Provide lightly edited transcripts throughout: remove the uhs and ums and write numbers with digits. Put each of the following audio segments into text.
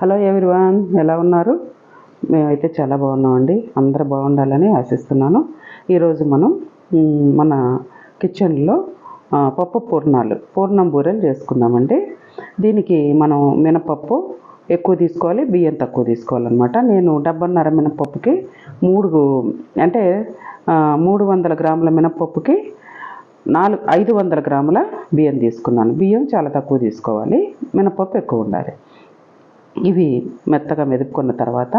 Hello everyone, ఎలా ఉన్నారు? మేమైతే చాలా బాగున్నామండి. అందరూ బాగుండాలని ఆశిస్తున్నాను. ఈరోజు మనం మన కిచెన్లో పప్పు పూర్ణం బూరెలు చేసుకుందామండి. దీనికి మనం మినపప్పు ఎక్కువ తీసుకోవాలి, బియ్యం తక్కువ తీసుకోవాలన్నమాట. నేను 1.5 మినపప్పుకి 300 గ్రాముల మినపప్పుకి 500 గ్రాముల బియ్యం తీసుకున్నాను. బియ్యం చాలా తక్కువ తీసుకోవాలి, మినపప్పు ఎక్కువ ఉండాలి. ఇవి మెత్తగా మెదుపుకున్న తర్వాత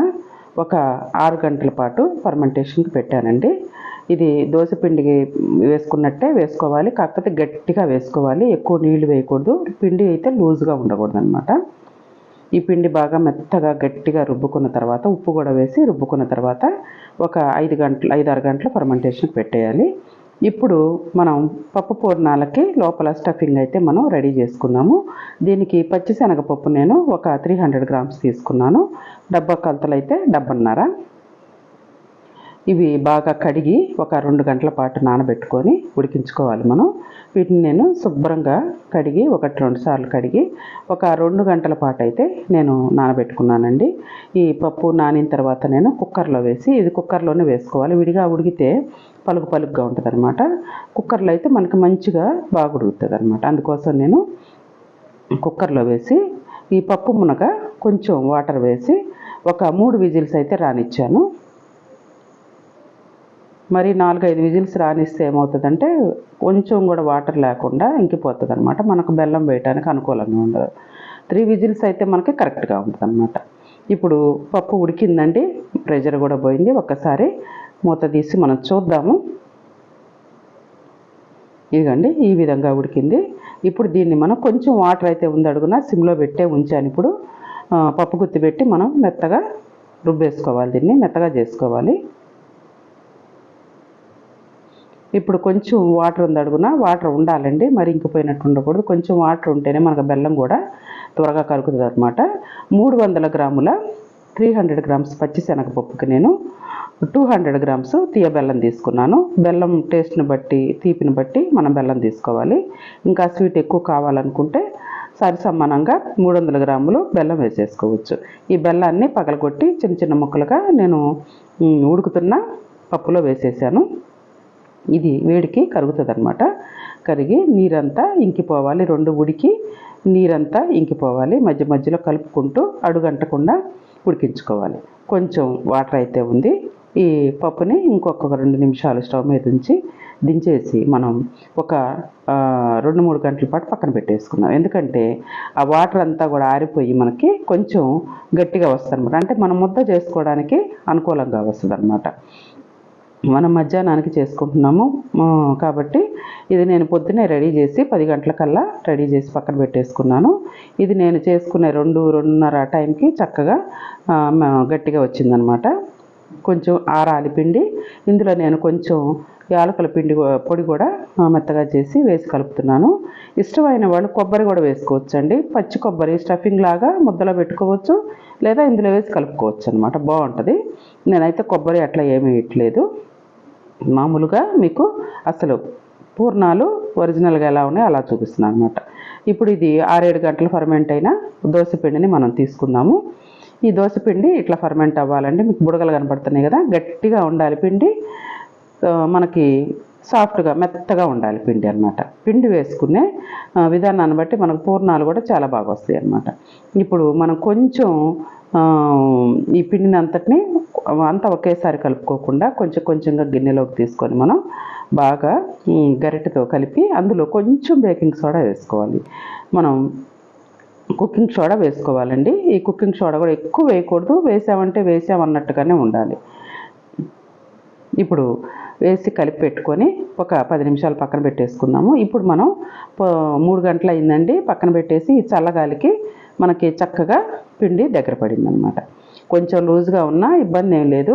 ఒక 6 గంటల పాటు ఫర్మెంటేషన్కి పెట్టానండి. ఇది దోశపిండికి వేసుకున్నట్టే వేసుకోవాలి, కాకపోతే గట్టిగా వేసుకోవాలి, ఎక్కువ నీళ్లు వేయకూడదు. పిండి అయితే లూజ్గా ఉండకూడదు అనమాట. ఈ పిండి బాగా మెత్తగా గట్టిగా రుబ్బుకున్న తర్వాత ఉప్పు కూడా వేసి రుబ్బుకున్న తర్వాత ఒక 5-6 గంటల ఫర్మెంటేషన్ పెట్టేయాలి. ఇప్పుడు మనం పప్పు పూర్ణాలకి లోపల స్టఫింగ్ అయితే మనం రెడీ చేసుకుందాము. దీనికి పచ్చిశనగపప్పు నేను ఒక 300 గ్రామ్స్ తీసుకున్నాను. డబ్బా కొలతలు అయితే 1.5. ఇవి బాగా కడిగి ఒక 2 గంటల పాటు నానబెట్టుకొని ఉడికించుకోవాలి మనం. వీటిని నేను శుభ్రంగా కడిగి 1-2 సార్లు కడిగి ఒక 2 గంటల పాటు అయితే నేను నానబెట్టుకున్నానండి. ఈ పప్పు నానిన తర్వాత నేను కుక్కర్లో వేసి, ఇది కుక్కర్లోనే వేసుకోవాలి, విడిగా ఉడికితే పలుకుగా ఉంటుంది అనమాట. కుక్కర్లో అయితే మనకి మంచిగా బాగా ఉడుకుతుంది అనమాట. అందుకోసం నేను కుక్కర్లో వేసి ఈ పప్పు మునగ కొంచెం వాటర్ వేసి ఒక 3 విజిల్స్ అయితే రానిచ్చాను. మరి 4-5 విజిల్స్ రానిస్తే ఏమవుతుందంటే కొంచెం కూడా వాటర్ లేకుండా ఇంకిపోతుంది అనమాట. మనకు బెల్లం వేయడానికి అనుకూలంగా ఉండదు. 3 విజిల్స్ అయితే మనకి కరెక్ట్గా ఉంటుంది అనమాట. ఇప్పుడు పప్పు ఉడికిందండి, ప్రెషర్ కూడా పోయింది. ఒక్కసారి మూత తీసి మనం చూద్దాము. ఇదిగండి, ఈ విధంగా ఉడికింది. ఇప్పుడు దీన్ని మనం కొంచెం వాటర్ అయితే ఉంది అడుగున, సిమ్లో పెట్టే ఉంచాను. ఇప్పుడు పప్పు గుత్తి పెట్టి మనం మెత్తగా రుబ్బేసుకోవాలి, దీన్ని మెత్తగా చేసుకోవాలి. ఇప్పుడు కొంచెం వాటర్ ఉంది అడుగున, వాటర్ ఉండాలండి, మరి ఇంకిపోయినట్టు ఉండకూడదు. కొంచెం వాటర్ ఉంటేనే మనకు బెల్లం కూడా త్వరగా కరుగుతుంది అనమాట. 300 గ్రాముల 300 గ్రామ్స్ పచ్చిశనగపప్పుకి నేను 200 గ్రామ్స్ తీయ బెల్లం తీసుకున్నాను. బెల్లం టేస్ట్ని బట్టి, తీపిని బట్టి మనం బెల్లం తీసుకోవాలి. ఇంకా స్వీట్ ఎక్కువ కావాలనుకుంటే సరిసమానంగా 300 గ్రాములు బెల్లం వేసేసుకోవచ్చు. ఈ బెల్లాన్ని పగలగొట్టి చిన్న చిన్న ముక్కలుగా నేను ఉడుకుతున్న పప్పులో వేసేసాను. ఇది వేడికి కరుగుతుంది అనమాట. కరిగి నీరంతా ఇంకిపోవాలి, 2 ఉడికి నీరంతా ఇంకిపోవాలి. మధ్య మధ్యలో కలుపుకుంటూ అడుగంటకుండా ఉడికించుకోవాలి. కొంచెం వాటర్ అయితే ఉంది. ఈ పప్పుని ఇంకొక 2 నిమిషాలు స్టవ్ మీద ఉంచి దించేసి మనం ఒక 2-3 గంటల పాటు పక్కన పెట్టేసుకుందాం. ఎందుకంటే ఆ వాటర్ అంతా కూడా ఆరిపోయి మనకి కొంచెం గట్టిగా వస్తుంది అనమాట. అంటే మనం ముద్ద చేసుకోవడానికి అనుకూలంగా వస్తుంది అనమాట. మనం మధ్యాహ్నానికి చేసుకుంటున్నాము కాబట్టి ఇది నేను పొద్దునే రెడీ చేసి 10 గంటలకల్లా రెడీ చేసి పక్కన పెట్టేసుకున్నాను. ఇది నేను చేసుకునే 2-2:30 టైంకి చక్కగా గట్టిగా వచ్చిందనమాట. కొంచెం ఆరాలి పిండి. ఇందులో నేను కొంచెం యాలకుల పొడి కూడా మెత్తగా చేసి వేసి కలుపుతున్నాను. ఇష్టమైన వాళ్ళు కొబ్బరి కూడా వేసుకోవచ్చండి. పచ్చి కొబ్బరి స్టఫింగ్ లాగా ముద్దలో పెట్టుకోవచ్చు, లేదా ఇందులో వేసి కలుపుకోవచ్చు అనమాట, బాగుంటుంది. నేనైతే కొబ్బరి అట్లా ఏమీ వేయట్లేదు. మామూలుగా మీకు అసలు పూర్ణాలు ఒరిజినల్గా ఎలా ఉన్నాయో అలా చూపిస్తున్నాను అనమాట. ఇప్పుడు ఇది 6-7 గంటలు ఫర్మెంట్ అయిన దోశపిండిని మనం తీసుకుందాము. ఈ దోశపిండి ఇట్లా ఫర్మెంట్ అవ్వాలండి. మీకు బుడగలు కనపడుతున్నాయి కదా, గట్టిగా ఉండాలి పిండి, మనకి సాఫ్ట్గా మెత్తగా ఉండాలి పిండి అనమాట. పిండి వేసుకునే విధానాన్ని బట్టి మనకు పూర్ణాలు కూడా చాలా బాగా వస్తాయి అనమాట. ఇప్పుడు మనం కొంచెం ఈ పిండిని అంతా ఒకేసారి కలుపుకోకుండా కొంచెం కొంచెంగా గిన్నెలోకి తీసుకొని మనం బాగా గరిటెతో కలిపి అందులో కొంచెం బేకింగ్ సోడా వేసుకోవాలి. మనం కుకింగ్ సోడా వేసుకోవాలండి. ఈ కుకింగ్ సోడా కూడా ఎక్కువ వేయకూడదు, వేసామంటే వేసామన్నట్టుగానే ఉండాలి. ఇప్పుడు వేసి కలిపి పెట్టుకొని ఒక 10 నిమిషాలు పక్కన పెట్టేసుకుందాము. ఇప్పుడు మనం 3 గంటలు అయిందండి, పక్కన పెట్టేసి ఈ చల్లగాలికి మనకి చక్కగా పిండి దగ్గర పడింది అనమాట. కొంచెం లూజ్గా ఉన్నా ఇబ్బంది ఏం లేదు,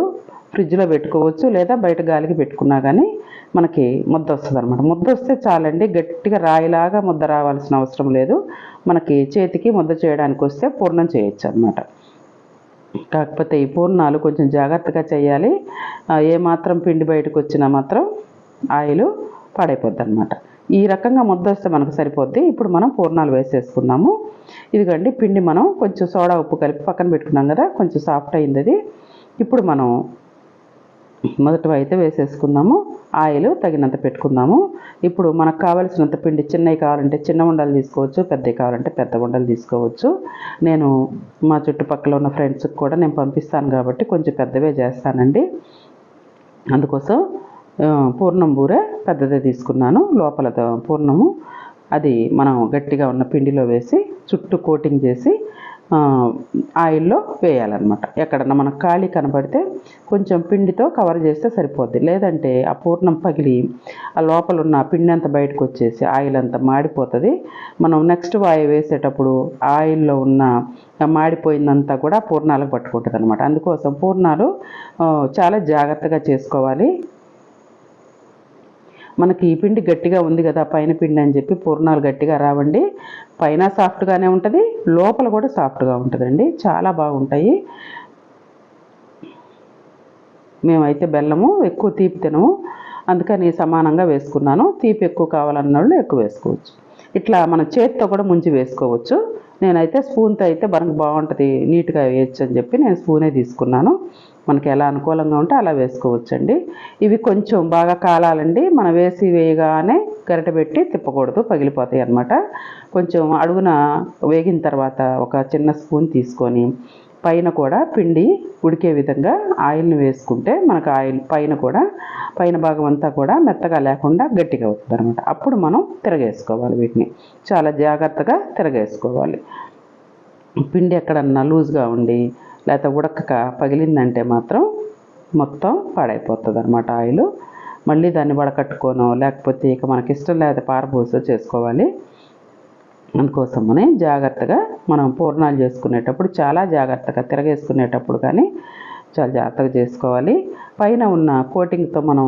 ఫ్రిడ్జ్లో పెట్టుకోవచ్చు, లేదా బయట గాలికి పెట్టుకున్నా కానీ మనకి ముద్ద వస్తుంది అనమాట. ముద్ద వస్తే చాలండి, గట్టిగా రాయిలాగా ముద్ద రావాల్సిన అవసరం లేదు. మనకి చేతికి ముద్ద చేయడానికి వస్తే పూర్ణం చేయొచ్చు అనమాట. కాకపోతే ఈ పూర్ణాలు కొంచెం జాగ్రత్తగా చేయాలి. ఏమాత్రం పిండి బయటకు వచ్చినా మాత్రం ఆయిల్ పాడైపోద్ది అనమాట. ఈ రకంగా ముద్ద వస్తే మనకు సరిపోద్ది. ఇప్పుడు మనం పూర్ణాలు వేసేసుకుందాము. ఇదిగోండి పిండి మనం కొంచెం సోడా ఉప్పు కలిపి పక్కన పెట్టుకున్నాం కదా, కొంచెం సాఫ్ట్ అయింది అది. ఇప్పుడు మనం మొదటగా అయితే వేసేసుకుందాము. ఆయిల్ తగినంత పెట్టుకుందాము. ఇప్పుడు మనకు కావాల్సినంత పిండి, చిన్నవి కావాలంటే చిన్న ఉండలు తీసుకోవచ్చు, పెద్దవి కావాలంటే పెద్ద ఉండలు తీసుకోవచ్చు. నేను మా చుట్టుపక్కల ఉన్న ఫ్రెండ్స్కి కూడా నేను పంపిస్తాను కాబట్టి కొంచెం పెద్దవే చేస్తానండి. అందుకోసం పూర్ణం బూరె పెద్దదే తీసుకున్నాను. లోపల పూర్ణము అది మనం గట్టిగా ఉన్న పిండిలో వేసి చుట్టూ కోటింగ్ చేసి ఆయిల్లో వేయాలన్నమాట. ఎక్కడన్నా మనకు ఖాళీ కనబడితే కొంచెం పిండితో కవర్ చేస్తే సరిపోద్ది. లేదంటే ఆ పూర్ణం పగిలి ఆ లోపల ఉన్న పిండి అంతా బయటకు వచ్చేసి ఆయిల్ అంతా మాడిపోతుంది. మనం నెక్స్ట్ వాయి వేసేటప్పుడు ఆయిల్లో ఉన్న మాడిపోయిందంతా కూడా పూర్ణాలకు పట్టుకుంటుంది అనమాట. అందుకోసం పూర్ణాలు చాలా జాగ్రత్తగా చేసుకోవాలి. మనకి ఈ పిండి గట్టిగా ఉంది కదా పైన పిండి అని చెప్పి పూర్ణాలు గట్టిగా రావండి. పైన సాఫ్ట్గానే ఉంటుంది, లోపల కూడా సాఫ్ట్గా ఉంటుందండి. చాలా బాగుంటాయి. మేమైతే బెల్లము ఎక్కువ తీపి తినము, అందుకని సమానంగా వేసుకున్నాను. తీపి ఎక్కువ కావాలన్న వాళ్ళు ఎక్కువ వేసుకోవచ్చు. ఇట్లా మన చేతితో కూడా ముంచి వేసుకోవచ్చు. నేనైతే స్పూన్తో అయితే మనకు బాగుంటుంది, నీట్గా వేయచ్చు అని చెప్పి నేను స్పూనే తీసుకున్నాను. మనకి ఎలా అనుకూలంగా ఉంటే అలా వేసుకోవచ్చండి. ఇవి కొంచెం బాగా కాలాలండి. మనం వేయగానే గరిటె పెట్టి తిప్పకూడదు, పగిలిపోతాయి అన్నమాట. కొంచెం అడుగున వేగిన తర్వాత ఒక చిన్న స్పూన్ తీసుకొని పైన కూడా పిండి ఉడికే విధంగా ఆయిల్ని వేసుకుంటే మనకు ఆయిల్ పైన భాగం అంతా కూడా మెత్తగా లేకుండా గట్టిగా అవుతుంది అనమాట. అప్పుడు మనం తిరగేసుకోవాలి. వీటిని చాలా జాగ్రత్తగా తిరగేసుకోవాలి. పిండి ఎక్కడన్నా లూజ్గా ఉండి లేకపోతే ఉడకక పగిలిందంటే మాత్రం మొత్తం పాడైపోతుంది అనమాట ఆయిల్. మళ్ళీ దాన్ని వడకట్టుకోనో లేకపోతే ఇక మనకి ఇష్టం లేదా పారబోసో చేసుకోవాలి. అందుకోసమని జాగ్రత్తగా మనం పూర్ణాలు చేసుకునేటప్పుడు చాలా జాగ్రత్తగా తిరగేసుకునేటప్పుడు కానీ చాలా జాగ్రత్తగా చేసుకోవాలి. పైన ఉన్న కోటింగ్తో మనం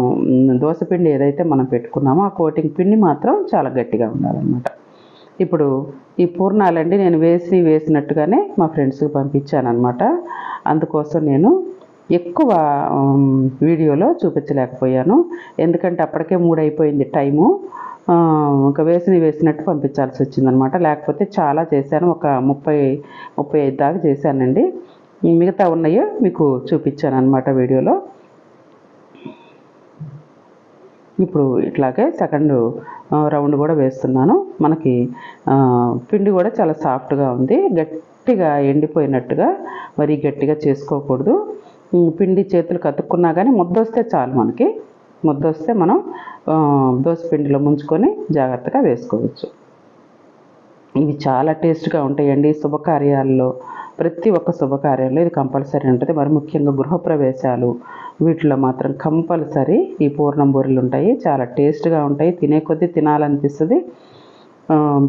దోసపిండి ఏదైతే మనం పెట్టుకున్నామో ఆ కోటింగ్ పిండి మాత్రం చాలా గట్టిగా ఉండాలన్నమాట. ఇప్పుడు ఈ పూర్ణాలండి నేను వేసినట్టుగానే మా ఫ్రెండ్స్కి పంపించాను అనమాట. అందుకోసం నేను ఎక్కువ వీడియోలో చూపించలేకపోయాను, ఎందుకంటే అప్పటికే 3 అయిపోయింది టైము. ఇంకా వేసినట్టు పంపించాల్సి వచ్చిందనమాట. లేకపోతే చాలా చేశాను, ఒక 30-35 దాకా చేశానండి. మిగతా ఉన్నాయో మీకు చూపించాను అనమాట వీడియోలో. ఇప్పుడు ఇట్లాగే సెకండ్ రౌండ్ కూడా వేస్తున్నాను. మనకి పిండి కూడా చాలా సాఫ్ట్గా ఉంది, గట్టిగా ఎండిపోయినట్టుగా మరీ గట్టిగా చేసుకోకూడదు. పిండి చేతులు కతుక్కున్నా కానీ ముద్దొస్తే చాలు. మనకి ముద్దొస్తే మనం దోసపిండిలో ముంచుకొని జాగ్రత్తగా వేసుకోవచ్చు. ఇవి చాలా టేస్ట్గా ఉంటాయండి. శుభకార్యాల్లో, ప్రతి ఒక్క శుభకార్యాల్లో ఇది కంపల్సరీ ఉంటుంది. మరి ముఖ్యంగా గృహప్రవేశాలు వీటిలో మాత్రం కంపల్సరీ ఈ పూర్ణం బూరెలు ఉంటాయి. చాలా టేస్ట్గా ఉంటాయి, తినే కొద్దీ తినాలనిపిస్తుంది.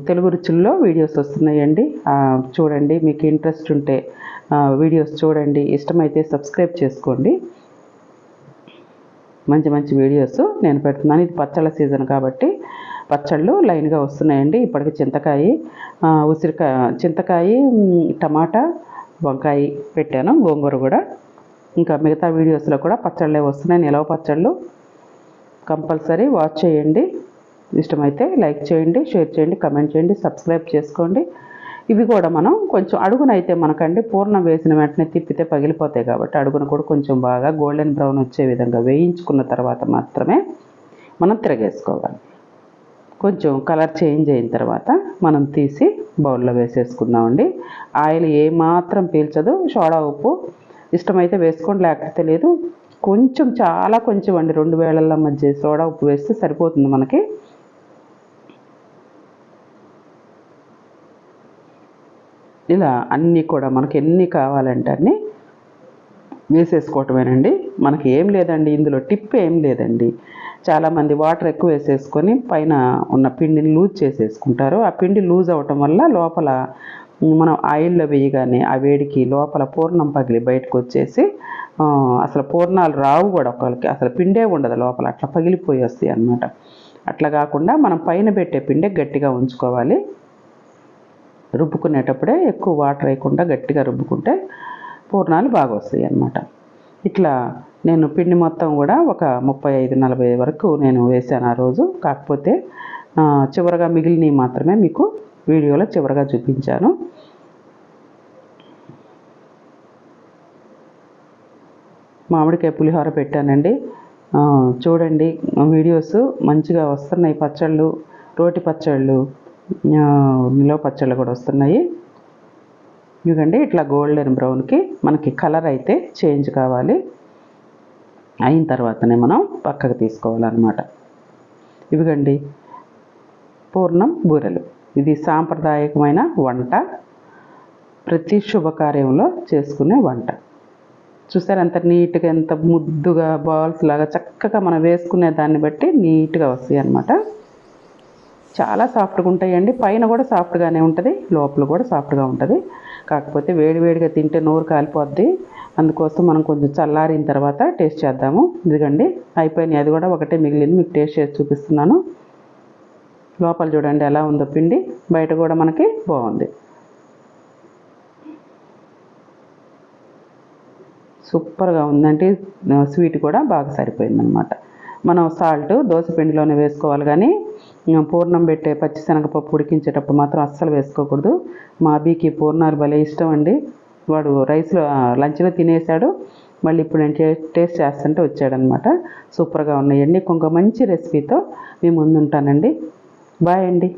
తెలుగు రుచుల్లో వీడియోస్ వస్తున్నాయండి, చూడండి. మీకు ఇంట్రెస్ట్ ఉంటే వీడియోస్ చూడండి, ఇష్టమైతే సబ్స్క్రైబ్ చేసుకోండి. మంచి మంచి వీడియోస్ నేను పెడుతున్నాను. ఇది పచ్చళ్ళ సీజన్ కాబట్టి పచ్చళ్ళు లైన్గా వస్తున్నాయండి. ఇప్పటికి చింతకాయ, టమాటా, వంకాయ పెట్టాను, గోంగూర కూడా. ఇంకా మిగతా వీడియోస్లో కూడా పచ్చళ్ళే వస్తున్నాయి, నిలవ పచ్చళ్ళు. కంపల్సరీ వాచ్ చేయండి. ఇష్టమైతే లైక్ చేయండి, షేర్ చేయండి, కమెంట్ చేయండి, సబ్స్క్రైబ్ చేసుకోండి. ఇవి కూడా మనం కొంచెం అడుగునైతే మనకండి పూర్ణం వేసిన వెంటనే తిప్పితే పగిలిపోతాయి కాబట్టి అడుగున కూడా కొంచెం బాగా గోల్డెన్ బ్రౌన్ వచ్చే విధంగా వేయించుకున్న తర్వాత మాత్రమే మనం తిరగేసుకోవాలి. కొంచెం కలర్ చేంజ్ అయిన తర్వాత మనం తీసి బౌల్లో వేసేసుకుందామండి. ఆయిల్ ఏమాత్రం పీల్చదు. సోడా ఉప్పు ఇష్టమైతే వేసుకోండి, లేకపోతే లేదు. కొంచెం, చాలా కొంచెం అండి, 2 వేళల మధ్య సోడా ఉప్పు వేస్తే సరిపోతుంది మనకి. ఇలా అన్నీ కూడా మనకి ఎన్ని కావాలంటే అన్నీ వేసేసుకోవటమేనండి. మనకి ఏం లేదండి, ఇందులో టిప్ ఏం లేదండి. చాలామంది వాటర్ ఎక్కువ వేసేసుకొని పైన ఉన్న పిండిని లూజ్ చేసేసుకుంటారు. ఆ పిండి లూజ్ అవ్వటం వల్ల లోపల మనం ఆయిల్లో వేయగానే ఆ వేడికి లోపల పూర్ణం పగిలి బయటకు వచ్చేసి అసలు పూర్ణాలు రావు కూడా, ఒకరికి అసలు పిండే ఉండదు లోపల, అట్లా పగిలిపోయి వస్తాయి అన్నమాట. అట్లా కాకుండా మనం పైన పెట్టే పిండే గట్టిగా ఉంచుకోవాలి. రుబ్బుకునేటప్పుడే ఎక్కువ వాటర్ వేయకుండా గట్టిగా రుబ్బుకుంటే పూర్ణాలు బాగా వస్తాయి అన్నమాట. ఇట్లా నేను పిండి మొత్తం కూడా ఒక 35-40 వరకు నేను వేసాను ఆ రోజు. కాకపోతే చివరగా మిగిలినవి మాత్రమే మీకు వీడియోలో చివరగా చూపించాను. మామిడికాయ పులిహోర పెట్టానండి. చూడండి, వీడియోస్ మంచిగా వస్తున్నాయి. పచ్చళ్ళు, రోటి పచ్చళ్ళు, నిలవ పచ్చళ్ళు కూడా వస్తున్నాయి. ఇదిగండి, ఇట్లా గోల్డెన్ బ్రౌన్కి మనకి కలర్ అయితే చేంజ్ కావాలి. అయిన తర్వాతనే మనం పక్కకు తీసుకోవాలన్నమాట. ఇవిగండి పూర్ణం బూరెలు. ఇది సాంప్రదాయకమైన వంట, ప్రతి శుభకార్యంలో చేసుకునే వంట. చూసారు ఎంత నీట్గా, ఎంత ముద్దుగా బాల్స్ లాగా చక్కగా మనం వేసుకునే దాన్ని బట్టి నీట్గా వస్తాయి అన్నమాట. చాలా సాఫ్ట్గా ఉంటాయండి. పైన కూడా సాఫ్ట్గానే ఉంటుంది, లోపల కూడా సాఫ్ట్గా ఉంటుంది. కాకపోతే వేడివేడిగా తింటే నోరు కాలిపోద్ది. అందుకోసం మనం కొంచెం చల్లారిన తర్వాత టేస్ట్ చేద్దాము. ఇదిగండి అయిపోయినాయి. అది కూడా ఒకటే మిగిలింది, మీకు టేస్ట్ చేసి చూపిస్తున్నాను. లోపల చూడండి ఎలా ఉందో పిండి, బయట కూడా మనకి బాగుంది. సూపర్గా ఉందంటే స్వీట్ కూడా బాగా సరిపోయిందనమాట. మనం సాల్ట్ దోశ పిండిలోనే వేసుకోవాలి, కానీ పూర్ణం పెట్టే పచ్చిశనగపప్పు ఉడికించేటప్పుడు మాత్రం అస్సలు వేసుకోకూడదు. మా అబ్బీకి పూర్ణాలు భలే ఇష్టం అండి. వాడు రైస్లో లంచ్లో తినేసాడు. మళ్ళీ ఇప్పుడు నేను టేస్ట్ చేస్తుంటే వచ్చాడనమాట. సూపర్గా ఉన్నాయండి. ఇంకొక మంచి రెసిపీతో మీ ముందు ఉంటానండి. బాయ్ అండి.